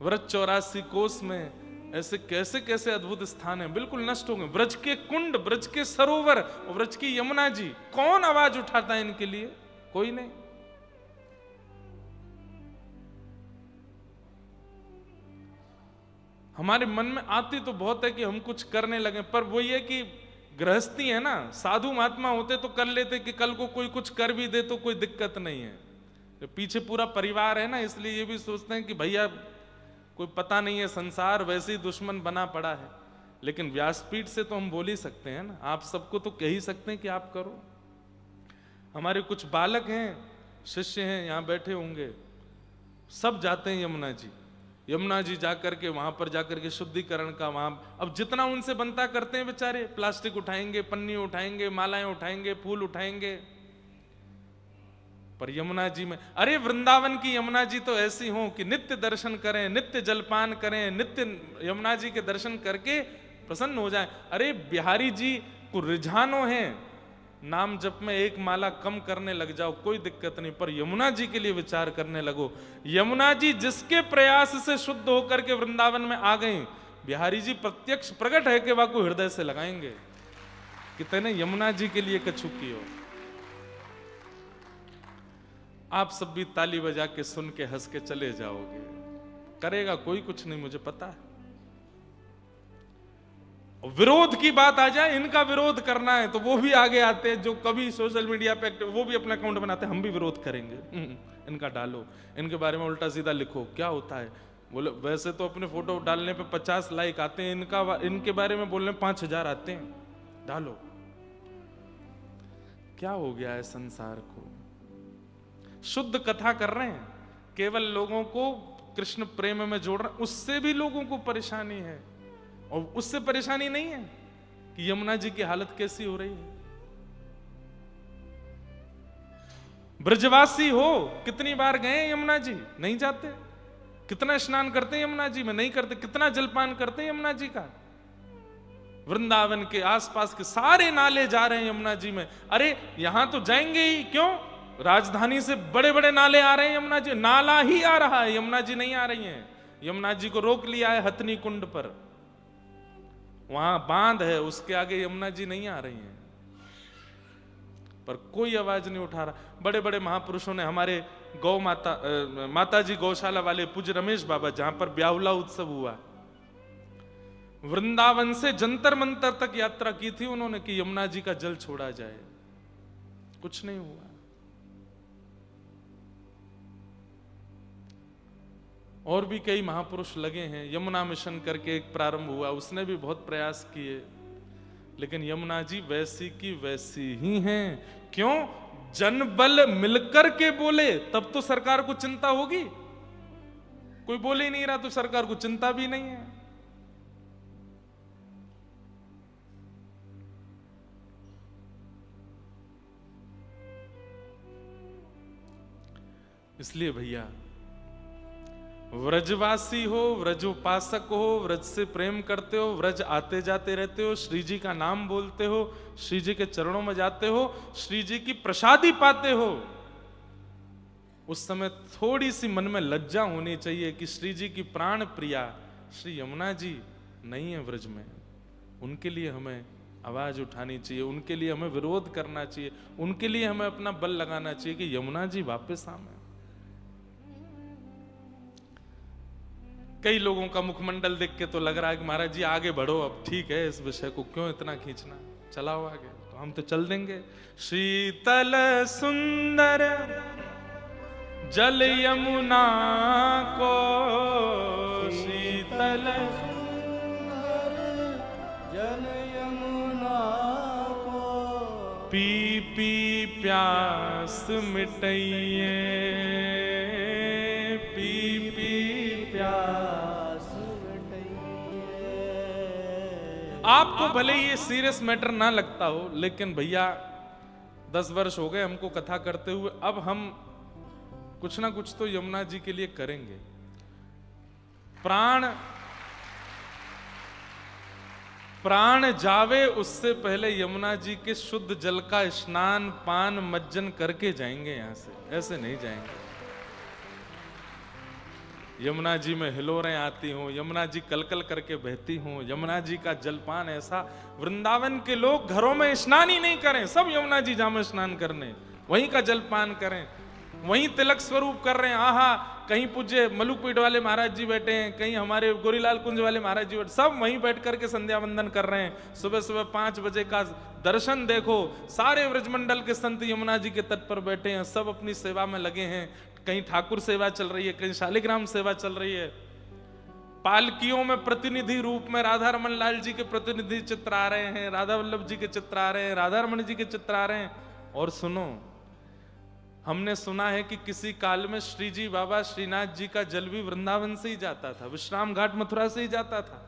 व्रज 84 कोस में ऐसे कैसे कैसे अद्भुत स्थान है, बिल्कुल नष्ट हो गए। ब्रज के कुंड, ब्रज के सरोवर, ब्रज की यमुना जी, कौन आवाज उठाता है इनके लिए? कोई नहीं। हमारे मन में आती तो बहुत है कि हम कुछ करने लगे, पर वो ये कि गृहस्थी है ना, साधु महात्मा होते तो कर लेते कि कल को कोई कुछ कर भी दे तो कोई दिक्कत नहीं है। पीछे पूरा परिवार है ना, इसलिए ये भी सोचते हैं कि भैया कोई पता नहीं है, संसार वैसे ही दुश्मन बना पड़ा है। लेकिन व्यासपीठ से तो हम बोल ही सकते हैं ना, आप सबको तो कह ही सकते हैं कि आप करो। हमारे कुछ बालक हैं, शिष्य हैं, यहां बैठे होंगे, सब जाते हैं यमुना जी। यमुना जी जाकर के वहां पर जाकर के शुद्धिकरण का वहां अब जितना उनसे बनता करते हैं बेचारे। प्लास्टिक उठाएंगे, पन्नी उठाएंगे, मालाएं उठाएंगे, फूल उठाएंगे, पर यमुना जी में, अरे वृंदावन की यमुना जी तो ऐसी हो कि नित्य दर्शन करें, नित्य जलपान करें, नित्य यमुना जी के दर्शन करके प्रसन्न हो जाएं। अरे बिहारी जी को रिझानो है, नाम जप में एक माला कम करने लग जाओ, कोई दिक्कत नहीं, पर यमुना जी के लिए विचार करने लगो। यमुना जी जिसके प्रयास से शुद्ध होकर के वृंदावन में आ गई, बिहारी जी प्रत्यक्ष प्रकट है कि वह को हृदय से लगाएंगे कि तैने यमुना जी के लिए कछु कियो। आप सब भी ताली बजा के सुन के हंस के चले जाओगे, करेगा कोई कुछ नहीं, मुझे पता है। विरोध की बात आ जाए, इनका विरोध करना है तो वो भी आगे आते हैं, जो कभी सोशल मीडिया पे एक्टिव, वो भी अपना अकाउंट बनाते हैं, हम भी विरोध करेंगे। इनका डालो, इनके बारे में उल्टा सीधा लिखो, क्या होता है? बोले वैसे तो अपने फोटो डालने पे 50 लाइक आते हैं, इनके बारे में बोलने 5000 आते हैं, डालो। क्या हो गया है संसार को? शुद्ध कथा कर रहे हैं, केवल लोगों को कृष्ण प्रेम में जोड़ रहे हैं, उससे भी लोगों को परेशानी है। और उससे परेशानी नहीं है कि यमुना जी की हालत कैसी हो रही है। ब्रजवासी हो, कितनी बार गए यमुना जी? नहीं जाते। कितना स्नान करते हैं यमुना जी में? नहीं करते। कितना जलपान करते हैं यमुना जी का? वृंदावन के आसपास के सारे नाले जा रहे हैं यमुना जी में। अरे यहां तो जाएंगे ही, क्यों? राजधानी से बड़े बड़े नाले आ रहे हैं यमुना जी, नाला ही आ रहा है, यमुना जी नहीं आ रही हैं। यमुना जी को रोक लिया है हथनी कुंड पर, वहां बांध है, उसके आगे यमुना जी नहीं आ रही हैं, पर कोई आवाज नहीं उठा रहा। बड़े बड़े महापुरुषों ने, हमारे गौ माता जी गौशाला वाले पूज्य रमेश बाबा, जहां पर ब्याहुला उत्सव हुआ, वृंदावन से जंतर मंतर तक यात्रा की थी उन्होंने कि यमुना जी का जल छोड़ा जाए, कुछ नहीं हुआ। और भी कई महापुरुष लगे हैं, यमुना मिशन करके एक प्रारंभ हुआ, उसने भी बहुत प्रयास किए, लेकिन यमुना जी वैसी की वैसी ही हैं। क्यों? जनबल मिलकर के बोले तब तो सरकार को चिंता होगी, कोई बोले ही नहीं रहा तो सरकार को चिंता भी नहीं है। इसलिए भैया व्रजवासी हो, व्रजोपासक हो, व्रज से प्रेम करते हो, व्रज आते जाते रहते हो, श्री जी का नाम बोलते हो, श्री जी के चरणों में जाते हो, श्री जी की प्रसादी पाते हो, उस समय थोड़ी सी मन में लज्जा होनी चाहिए कि श्री जी की प्राण प्रिया श्री यमुना जी नहीं है व्रज में। उनके लिए हमें आवाज उठानी चाहिए, उनके लिए हमें विरोध करना चाहिए, उनके लिए हमें अपना बल लगाना चाहिए कि यमुना जी वापस आए। कई लोगों का मुखमंडल देख के तो लग रहा है कि महाराज जी आगे बढ़ो, अब ठीक है, इस विषय को क्यों इतना खींचना, चलाओ आगे। तो हम तो चल देंगे। शीतल सुंदर जल यमुना को, शीतल सुंदर जल यमुना को, पी पी प्यास मिटाइए, पी पी प्यास मिटाइए। आपको भले ये सीरियस मैटर ना लगता हो, लेकिन भैया 10 वर्ष हो गए हमको कथा करते हुए, अब हम कुछ ना कुछ तो यमुना जी के लिए करेंगे। प्राण जावे उससे पहले यमुना जी के शुद्ध जल का स्नान पान मज्जन करके जाएंगे यहां से, ऐसे नहीं जाएंगे। यमुना जी में हिलोरें आती हों, यमुना जी कलकल करके बहती हों, यमुना जी का जलपान ऐसा, वृंदावन के लोग घरों में स्नान ही नहीं करें, सब यमुना जी जा में स्नान करने, वहीं का जलपान करें, वहीं तिलक स्वरूप कर रहे हैं। आहा, कहीं पूज्य मलुकपीठ वाले महाराज जी बैठे हैं, कहीं हमारे गोरीलाल कुंज वाले महाराज जी बैठे, सब वहीं बैठ करके संध्या वंदन कर रहे हैं। सुबह सुबह 5 बजे का दर्शन देखो, सारे व्रजमंडल के संत यमुना जी के तट पर बैठे हैं, सब अपनी सेवा में लगे हैं। कहीं ठाकुर सेवा चल रही है, कहीं शालिग्राम सेवा चल रही है। पालकियों में प्रतिनिधि रूप में राधा रमन लाल जी के प्रतिनिधि चित्र आ रहे हैं, राधा वल्लभ जी के चित्र आ रहे हैं, राधा रमन जी के चित्र आ रहे हैं। और सुनो, हमने सुना है कि किसी काल में श्री जी बाबा श्रीनाथ जी का जल भी वृंदावन से ही जाता था, विश्राम घाट मथुरा से ही जाता था।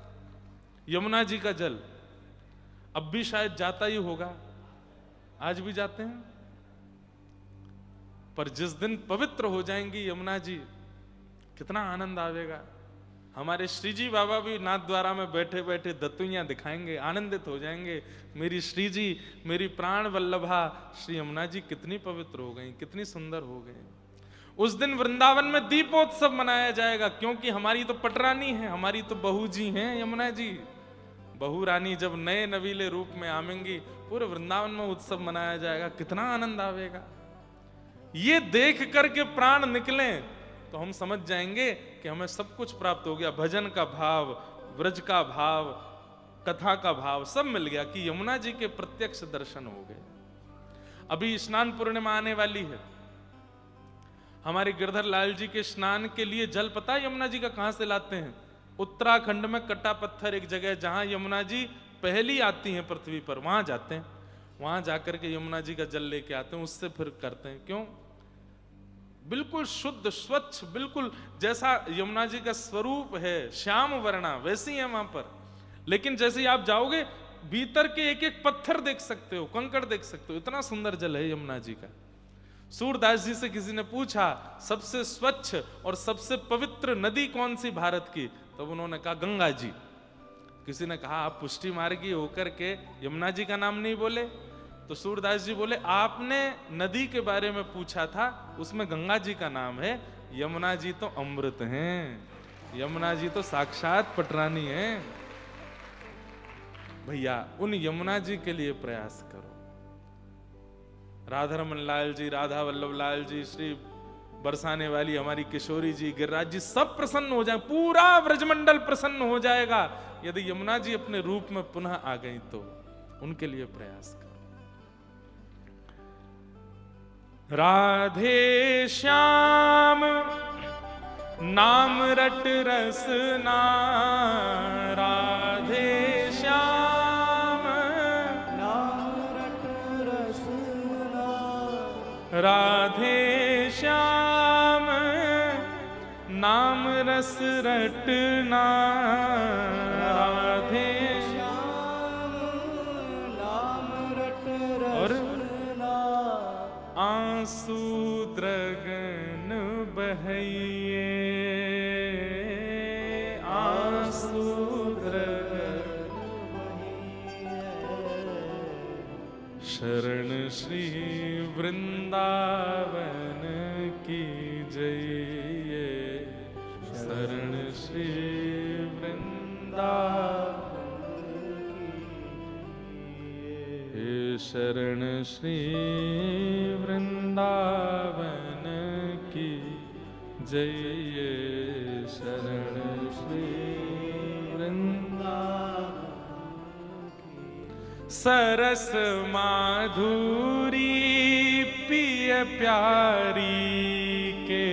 यमुना जी का जल अब भी शायद जाता ही होगा, आज भी जाते हैं। पर जिस दिन पवित्र हो जाएंगी यमुना जी, कितना आनंद आवेगा। हमारे श्री जी बाबा भी नाथ द्वारा में बैठे बैठे दत्तुइयां दिखाएंगे, आनंदित हो जाएंगे। मेरी श्री जी, मेरी प्राण वल्लभा श्री यमुना जी कितनी पवित्र हो गई, कितनी सुंदर हो गई। उस दिन वृंदावन में दीपोत्सव मनाया जाएगा, क्योंकि हमारी तो पटरानी है, हमारी तो बहू जी हैं यमुना जी। बहू रानी जब नए नवीले रूप में आवेंगी, पूरे वृंदावन में उत्सव मनाया जाएगा, कितना आनंद आवेगा। ये देख करके प्राण निकले तो हम समझ जाएंगे कि हमें सब कुछ प्राप्त हो गया। भजन का भाव, व्रज का भाव, कथा का भाव सब मिल गया कि यमुना जी के प्रत्यक्ष दर्शन हो गए। अभी स्नान पूर्णिमा आने वाली है। हमारे गिरधर लाल जी के स्नान के लिए जल पता है यमुना जी का कहां से लाते हैं? उत्तराखंड में कटा पत्थर एक जगह, जहां यमुना जी पहली आती हैं पृथ्वी पर, वहां जाते हैं। वहां जाकर के यमुना जी का जल लेके आते हैं, उससे फिर करते हैं। क्यों? बिल्कुल शुद्ध स्वच्छ, बिल्कुल जैसा यमुना जी का स्वरूप है, श्याम वर्णा वैसी है वहां पर। लेकिन जैसे ही आप जाओगे, भीतर के एक एक पत्थर देख सकते हो, कंकड़ देख सकते हो, इतना सुंदर जल है यमुना जी का। सूरदास जी से किसी ने पूछा सबसे स्वच्छ और सबसे पवित्र नदी कौन सी भारत की, तब तो उन्होंने कहा गंगा जी। किसी ने कहा आप पुष्टि मार्गी होकर के यमुना जी का नाम नहीं बोले? तो सूरदास जी बोले आपने नदी के बारे में पूछा था, उसमें गंगा जी का नाम है, यमुना जी तो अमृत हैं, यमुना जी तो साक्षात पटरानी हैं। भैया उन यमुना जी के लिए प्रयास करो। राधा रमन लाल जी, राधा वल्लभ लाल जी, श्री बरसाने वाली हमारी किशोरी जी, गिरिराज जी, सब प्रसन्न हो जाए, पूरा व्रजमंडल प्रसन्न हो जाएगा यदि यमुना जी अपने रूप में पुनः आ गई तो। उनके लिए प्रयास करो। राधे श्याम नाम रट रसना, राधे श्याम नाम रट रसना, राधे श्याम नाम रस रटना, राधे श्याम नाम रट और रसना, आंसू द्रगन बहइये, शरण श्री वृंदावन की जय। शरण श्री वृंदावन हे शरण श्री वृंदावन की जय। शरण श्री वृंदावन सरस माधुरी पिय प्यारी के।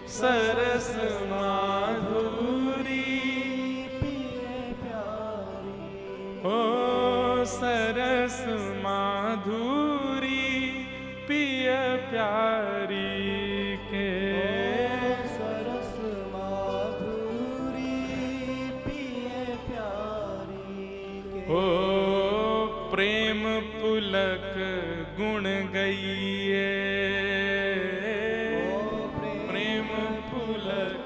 सरस माधुरी पिय प्यारी ओ सरस माधुरी पिय प्यारी के। सरस माधुरी पिय प्यारी के। ओ प्रेम पुलक गुण गईये। प्रेम पुलक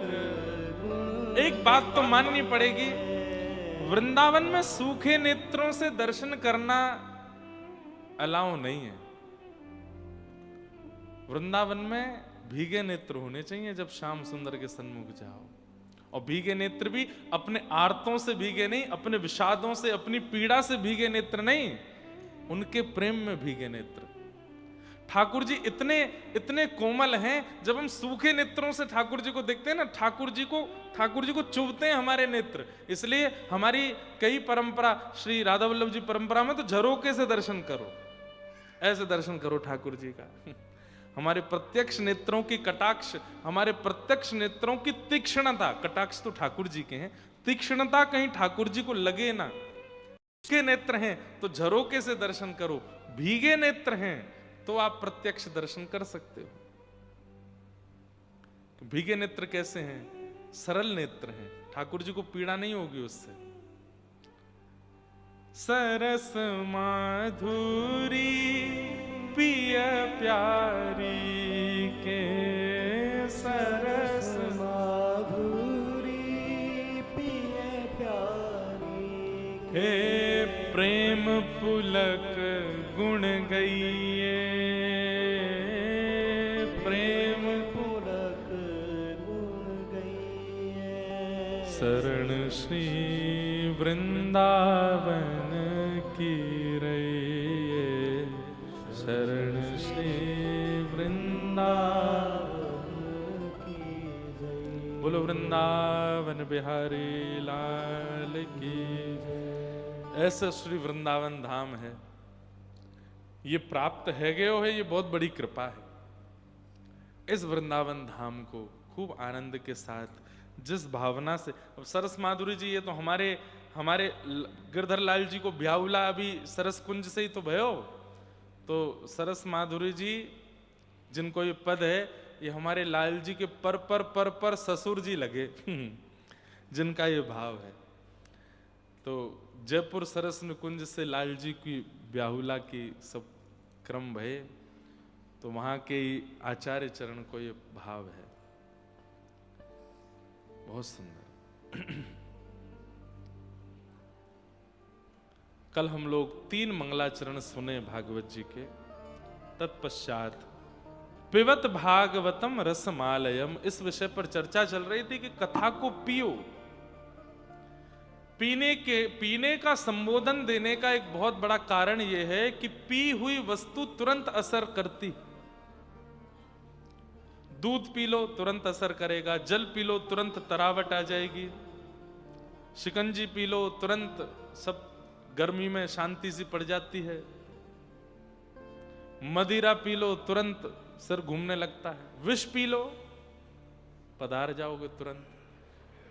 एक बात तो माननी पड़ेगी, वृंदावन में सूखे नेत्रों से दर्शन करना अलाउ नहीं है। वृंदावन में भीगे नेत्र होने चाहिए जब श्याम सुंदर के सन्मुख जाओ। और भीगे नेत्र भी अपने आर्तों से भीगे नहीं, अपने विषादों से, अपनी पीड़ा से भीगे नेत्र नहीं, उनके प्रेम में भीगे नेत्र। ठाकुर जी इतने इतने कोमल हैं, जब हम सूखे नेत्रों से ठाकुर जी को देखते हैं ना, ठाकुर जी को चुभते हैं हमारे नेत्र। इसलिए हमारी कई परंपरा, श्री राधा वल्लभ जी परंपरा में तो झरोके से दर्शन करो, ऐसे दर्शन करो ठाकुर जी का। हमारे प्रत्यक्ष नेत्रों की कटाक्ष, हमारे प्रत्यक्ष नेत्रों की तीक्ष्णता, कटाक्ष तो ठाकुर जी के हैं, तीक्ष्णता कहीं ठाकुर जी को लगे ना। सूखे नेत्र हैं तो झरोके से दर्शन करो, भीगे नेत्र हैं तो आप प्रत्यक्ष दर्शन कर सकते हो। भीगे नेत्र कैसे हैं? सरल नेत्र हैं, ठाकुर जी को पीड़ा नहीं होगी उससे। सरस माधुरी पिय प्यारी के। सरस माधुरी पिय प्यारी के। हे प्रेम पुलक गुण गईये। प्रेम पुलक गुण गईये। शरण श्री वृंदावन की रैये। शरण श्री वृंदावन की जय। बोलो वृंदावन बिहारी लाल की जय। ऐसा श्री वृंदावन धाम है, ये प्राप्त है गयो है, ये बहुत बड़ी कृपा है। इस वृंदावन धाम को खूब आनंद के साथ, जिस भावना से, अब सरस माधुरी जी ये तो हमारे गिरधर लाल जी को ब्याहुला अभी सरस कुंज से ही तो भयो। तो सरस माधुरी जी जिनको ये पद है, ये हमारे लाल जी के पर ससुर जी लगे जिनका ये भाव है। तो जयपुर सरस कुंज से लाल जी की ब्याहुला की सब क्रम भये, तो वहां के आचार्य चरण को ये भाव है। बहुत सुंदर। कल हम लोग 3 मंगलाचरण सुने भागवत जी के। तत्पश्चात पिबत भागवतम रसमालयम, इस विषय पर चर्चा चल रही थी कि कथा को पियो। पीने का संबोधन देने का एक बहुत बड़ा कारण यह है कि पी हुई वस्तु तुरंत असर करती। दूध पी लो तुरंत असर करेगा, जल पी लो तुरंत तरावट आ जाएगी, शिकंजी पी लो तुरंत सब गर्मी में शांति सी पड़ जाती है, मदिरा पी लो तुरंत सिर घूमने लगता है, विष पी लो पधार जाओगे तुरंत।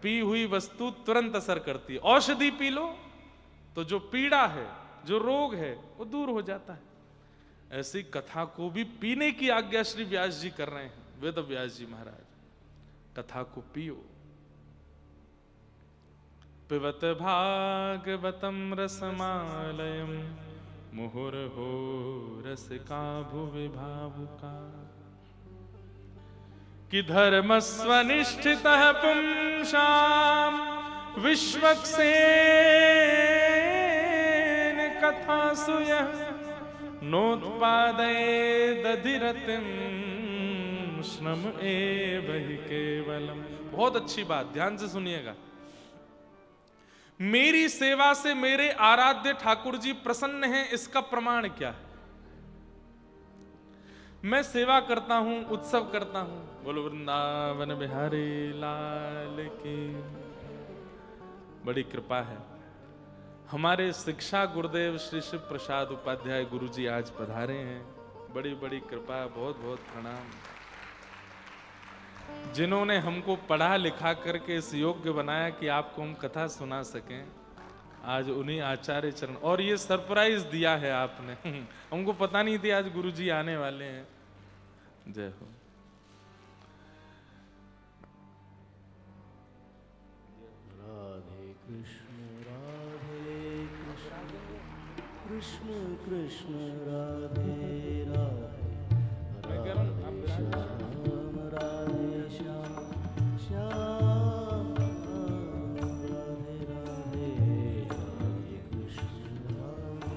पी हुई वस्तु तुरंत असर करती है। औषधि पी लो तो जो पीड़ा है, जो रोग है, वो दूर हो जाता है। ऐसी कथा को भी पीने की आज्ञा श्री व्यास जी कर रहे हैं, वेद व्यास जी महाराज। कथा को पियो। पिबत भागवतम रसमालयम मुहुर्हो रसिका भुवि भावुका। कि धर्मस्वनिष्ठितः पुंसाम विश्वक्सेन कथासु यः नोत्पादये दधिरतिं श्रम एव हि केवलम। बहुत अच्छी बात, ध्यान से सुनिएगा। मेरी सेवा से मेरे आराध्य ठाकुर जी प्रसन्न हैं, इसका प्रमाण क्या है? मैं सेवा करता हूं, उत्सव करता हूं। बोलो वृंदावन बिहारी लाल की। बड़ी कृपा है, हमारे शिक्षा गुरुदेव श्री शिव प्रसाद उपाध्याय गुरु जी आज पधारे हैं। बड़ी बड़ी कृपा, बहुत बहुत प्रणाम। जिन्होंने हमको पढ़ा लिखा करके इस योग्य बनाया कि आपको हम कथा सुना सकें, आज उन्हीं आचार्य चरण। और ये सरप्राइज दिया है आपने, हमको पता नहीं थी आज गुरु जी आने वाले हैं। जय हो। राधे कृष्ण कृष्ण कृष्ण राधे राधे राधे श्याम राधे श्याम श्याम राधे राधे राधे कृष्ण राधे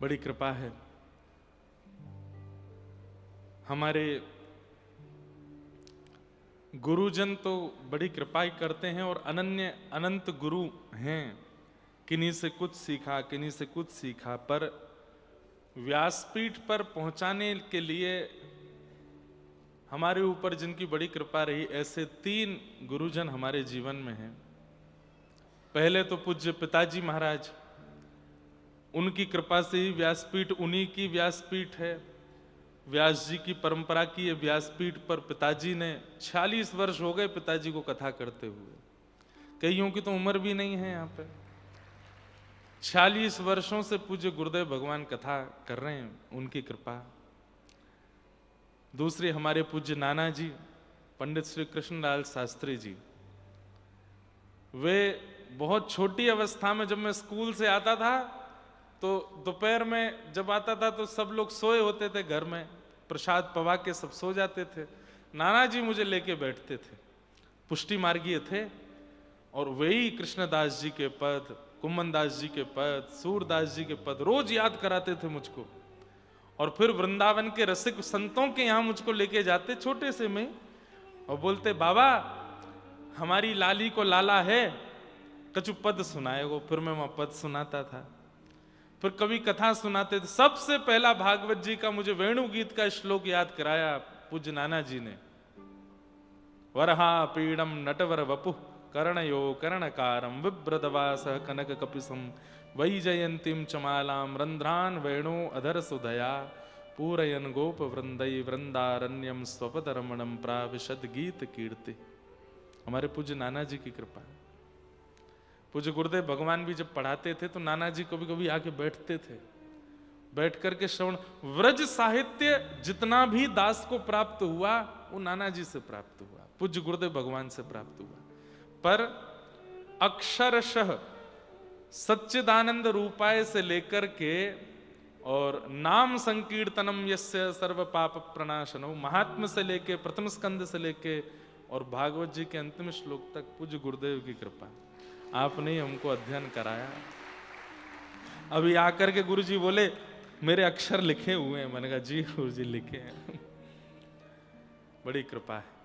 बड़ी कृपा है, हमारे गुरुजन तो बड़ी कृपा ही करते हैं और अनन्य अनंत गुरु हैं। किन्हीं से कुछ सीखा, किन्हीं से कुछ सीखा, पर व्यासपीठ पर पहुंचाने के लिए हमारे ऊपर जिनकी बड़ी कृपा रही, ऐसे 3 गुरुजन हमारे जीवन में हैं। पहले तो पूज्य पिताजी महाराज, उनकी कृपा से ही व्यासपीठ, उन्हीं की व्यासपीठ है। व्यास जी की परंपरा की ये व्यासपीठ पर पिताजी ने 46 वर्ष हो गए पिताजी को कथा करते हुए। कईयों की तो उम्र भी नहीं है यहाँ पे। 46 वर्षों से पूज्य गुरुदेव भगवान कथा कर रहे हैं, उनकी कृपा। दूसरे हमारे पूज्य नाना जी पंडित श्री कृष्णलाल शास्त्री जी, वे बहुत छोटी अवस्था में, जब मैं स्कूल से आता था तो दोपहर में जब आता था तो सब लोग सोए होते थे घर में, प्रसाद पवा के सब सो जाते थे। नाना जी मुझे लेके बैठते थे, पुष्टि मार्गीय थे, और वही कृष्णदास जी के पद, कुम्मनदास जी के पद, सूरदास जी के पद रोज याद कराते थे मुझको। और फिर वृंदावन के रसिक संतों के यहाँ मुझको लेके जाते छोटे से में, और बोलते बाबा हमारी लाली को लाला है, कछु पद सुनाए वो। फिर मैं वहां पद सुनाता था, फिर कभी कथा सुनाते थे। सबसे पहला भागवत जी का मुझे वेणु गीत का श्लोक याद कराया पूज्य नाना जी ने। वरहा पीड़म नटवर वपु कर्णयो कर्णकारम विभ्रदवास कनक कपिसम वैजयंतीम चमालाम रंध्रान वेणु अधर सुधया पूरयन गोप वृंदई वृंदारण्यम स्वपदरमणम प्राविशद गीत कीर्ति। हमारे पूज्य नाना जी की कृपा। पूज्य गुरुदेव भगवान भी जब पढ़ाते थे तो नाना जी कभी कभी आके बैठते थे, बैठ करके श्रवण। व्रज साहित्य जितना भी दास को प्राप्त हुआ वो नाना जी से प्राप्त हुआ, पूज्य गुरुदेव भगवान से प्राप्त हुआ। पर अक्षरशः सच्चिदानंद रूपाय से लेकर के और नाम संकीर्तनम यस्य सर्व पाप प्रणाशनो, महात्म से लेके प्रथम स्कंद से लेके और भागवत जी के अंतिम श्लोक तक पूज्य गुरुदेव की कृपा। आपने ही हमको अध्ययन कराया। अभी आकर के गुरु जी बोले मेरे अक्षर लिखे हुए हैं। मैंने कहा जी गुरु जी लिखे हैं। बड़ी कृपा है।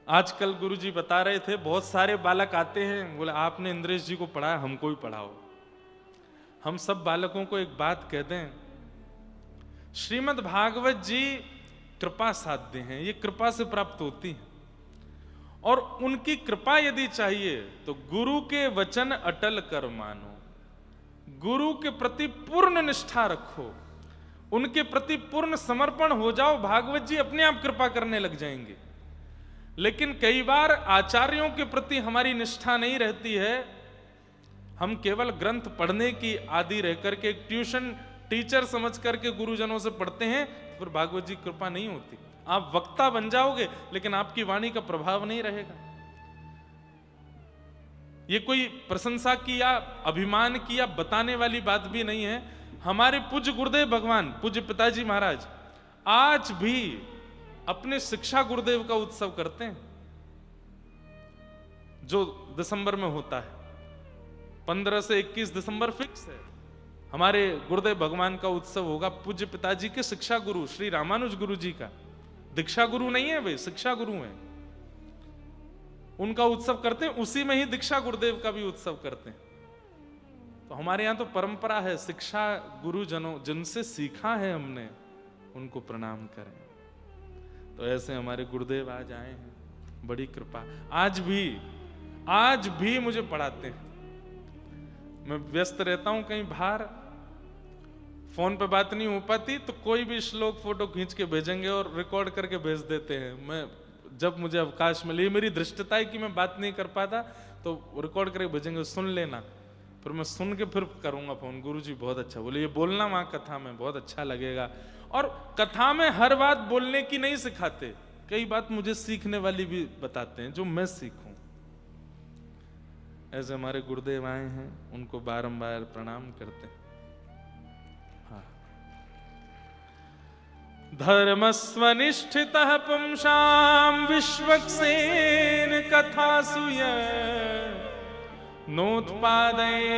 आजकल गुरु जी बता रहे थे बहुत सारे बालक आते हैं, बोले आपने इंद्रेश जी को पढ़ाया, हमको भी पढ़ाओ। हम सब बालकों को एक बात कहते हैं, श्रीमद् भागवत जी कृपा साध्य हैं, ये कृपा से प्राप्त होती है। और उनकी कृपा यदि चाहिए तो गुरु के वचन अटल कर मानो, गुरु के प्रति पूर्ण निष्ठा रखो, उनके प्रति पूर्ण समर्पण हो जाओ, भागवत जी अपने आप कृपा करने लग जाएंगे। लेकिन कई बार आचार्यों के प्रति हमारी निष्ठा नहीं रहती है, हम केवल ग्रंथ पढ़ने की आदि रह करके ट्यूशन टीचर समझ करके गुरुजनों से पढ़ते हैं, तो फिर भागवत जी कृपा नहीं होती। आप वक्ता बन जाओगे लेकिन आपकी वाणी का प्रभाव नहीं रहेगा। ये कोई प्रशंसा की या अभिमान की या बताने वाली बात भी नहीं है। हमारे पूज्य गुरुदेव भगवान, पूज्य पिताजी महाराज आज भी अपने शिक्षा गुरुदेव का उत्सव करते हैं, जो दिसंबर में होता है। 15 से 21 दिसंबर फिक्स है, हमारे गुरुदेव भगवान का उत्सव होगा। पूज्य पिताजी के शिक्षा गुरु श्री रामानुज गुरु जी का, दीक्षा गुरु नहीं है वे, शिक्षा गुरु हैं, उनका उत्सव करते हैं। उसी में ही दीक्षा गुरुदेव का भी उत्सव करते हैं। तो हमारे यहां तो परंपरा है, शिक्षा गुरुजनों जिनसे सीखा है हमने उनको प्रणाम करें। तो ऐसे हमारे गुरुदेव आज आए हैं, बड़ी कृपा। आज भी मुझे पढ़ाते हैं। मैं व्यस्त रहता हूं कहीं बाहर, फोन पे बात नहीं हो पाती, तो कोई भी श्लोक फोटो खींच के भेजेंगे और रिकॉर्ड करके भेज देते हैं। मैं जब मुझे अवकाश मिले, मेरी दृष्टता है कि मैं बात नहीं कर पाता, तो रिकॉर्ड करके भेजेंगे, सुन लेना। फिर मैं सुन के फिर करूंगा फोन, गुरुजी बहुत अच्छा बोले, ये बोलना वहां कथा में बहुत अच्छा लगेगा। और कथा में हर बात बोलने की नहीं सिखाते, कई बात मुझे सीखने वाली भी बताते हैं जो मैं सीखूं। ऐसे हमारे गुरुदेव आए हैं, उनको बारंबार प्रणाम करते हैं। हाँ। धर्मस्वनिष्ठितः पुंसां विश्वक्सेन कथासु यः नोत्पादयेदधिरतिं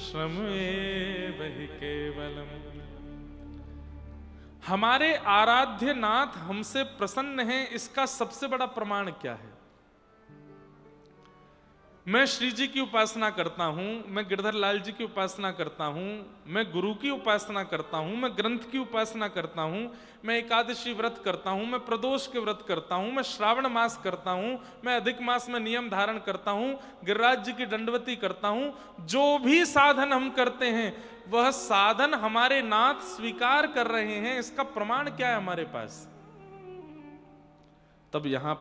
श्रमेव हि केवलम्। हमारे आराध्य नाथ हमसे प्रसन्न हैं, इसका सबसे बड़ा प्रमाण क्या है? मैं श्री जी की उपासना करता हूं, मैं गिरधर लाल जी की उपासना करता हूं, मैं गुरु की उपासना करता हूं, मैं ग्रंथ की उपासना करता हूं, मैं एकादशी व्रत करता हूं, मैं प्रदोष के व्रत करता हूं, मैं श्रावण मास करता हूं, मैं अधिक मास में नियम धारण करता हूं, गिरिराज जी की दंडवती करता हूं। जो भी साधन हम करते हैं वह साधन हमारे नाथ स्वीकार कर रहे हैं, इसका प्रमाण क्या है हमारे पास? तब यहां